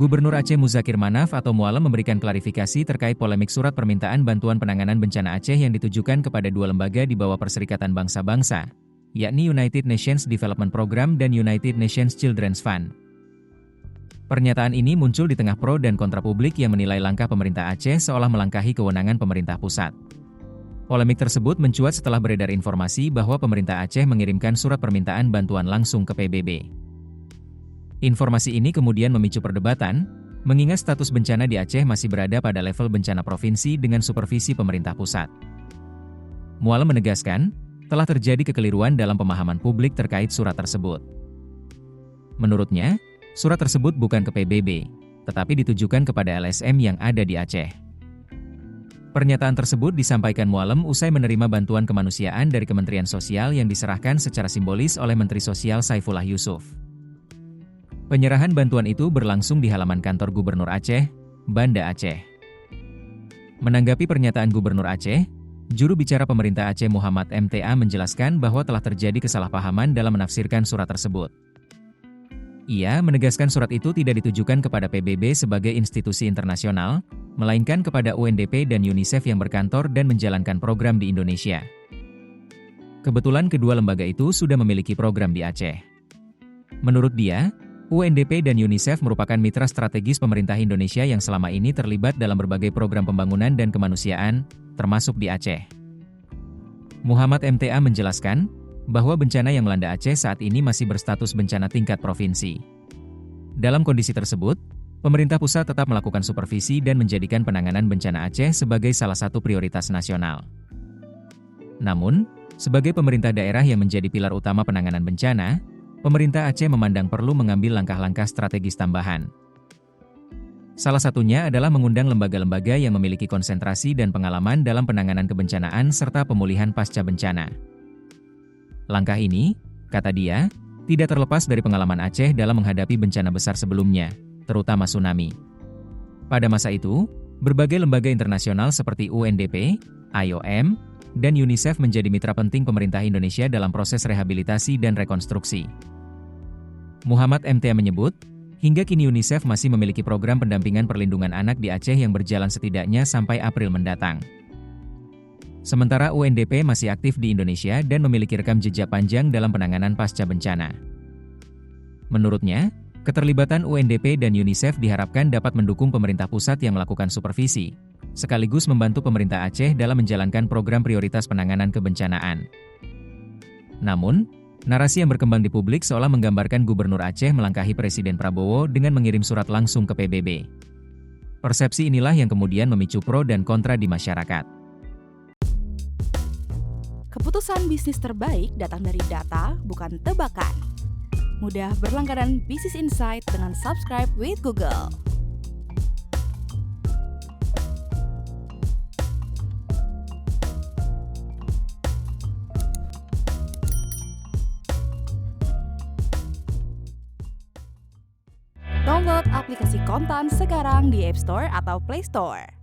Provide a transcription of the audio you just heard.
Gubernur Aceh Muzakir Manaf atau Mualem memberikan klarifikasi terkait polemik surat permintaan bantuan penanganan bencana Aceh yang ditujukan kepada dua lembaga di bawah Perserikatan Bangsa-Bangsa, yakni United Nations Development Programme dan United Nations Children's Fund. Pernyataan ini muncul di tengah pro dan kontra publik yang menilai langkah pemerintah Aceh seolah melangkahi kewenangan pemerintah pusat. Polemik tersebut mencuat setelah beredar informasi bahwa pemerintah Aceh mengirimkan surat permintaan bantuan langsung ke PBB. Informasi ini kemudian memicu perdebatan, mengingat status bencana di Aceh masih berada pada level bencana provinsi dengan supervisi pemerintah pusat. Mualem menegaskan, telah terjadi kekeliruan dalam pemahaman publik terkait surat tersebut. Menurutnya, surat tersebut bukan ke PBB, tetapi ditujukan kepada LSM yang ada di Aceh. Pernyataan tersebut disampaikan Mualem usai menerima bantuan kemanusiaan dari Kementerian Sosial yang diserahkan secara simbolis oleh Menteri Sosial Saifullah Yusuf. Penyerahan bantuan itu berlangsung di halaman kantor Gubernur Aceh, Banda Aceh. Menanggapi pernyataan Gubernur Aceh, juru bicara pemerintah Aceh Muhammad MTA menjelaskan bahwa telah terjadi kesalahpahaman dalam menafsirkan surat tersebut. Ia menegaskan surat itu tidak ditujukan kepada PBB sebagai institusi internasional, melainkan kepada UNDP dan UNICEF yang berkantor dan menjalankan program di Indonesia. Kebetulan kedua lembaga itu sudah memiliki program di Aceh. Menurut dia, UNDP dan UNICEF merupakan mitra strategis pemerintah Indonesia yang selama ini terlibat dalam berbagai program pembangunan dan kemanusiaan, termasuk di Aceh. Muhammad MTA menjelaskan bahwa bencana yang melanda Aceh saat ini masih berstatus bencana tingkat provinsi. Dalam kondisi tersebut, pemerintah pusat tetap melakukan supervisi dan menjadikan penanganan bencana Aceh sebagai salah satu prioritas nasional. Namun, sebagai pemerintah daerah yang menjadi pilar utama penanganan bencana, pemerintah Aceh memandang perlu mengambil langkah-langkah strategis tambahan. Salah satunya adalah mengundang lembaga-lembaga yang memiliki konsentrasi dan pengalaman dalam penanganan kebencanaan serta pemulihan pasca bencana. Langkah ini, kata dia, tidak terlepas dari pengalaman Aceh dalam menghadapi bencana besar sebelumnya, terutama tsunami. Pada masa itu, berbagai lembaga internasional seperti UNDP, IOM, dan UNICEF menjadi mitra penting pemerintah Indonesia dalam proses rehabilitasi dan rekonstruksi. Muhammad MTA menyebut, hingga kini UNICEF masih memiliki program pendampingan perlindungan anak di Aceh yang berjalan setidaknya sampai April mendatang. Sementara UNDP masih aktif di Indonesia dan memiliki rekam jejak panjang dalam penanganan pasca bencana. Menurutnya, keterlibatan UNDP dan UNICEF diharapkan dapat mendukung pemerintah pusat yang melakukan supervisi, sekaligus membantu pemerintah Aceh dalam menjalankan program prioritas penanganan kebencanaan. Namun, narasi yang berkembang di publik seolah menggambarkan Gubernur Aceh melangkahi Presiden Prabowo dengan mengirim surat langsung ke PBB. Persepsi inilah yang kemudian memicu pro dan kontra di masyarakat. Keputusan bisnis terbaik datang dari data, bukan tebakan. Mudah berlangganan Business Insight dengan subscribe with Google. Download aplikasi Kontan sekarang di App Store atau Play Store.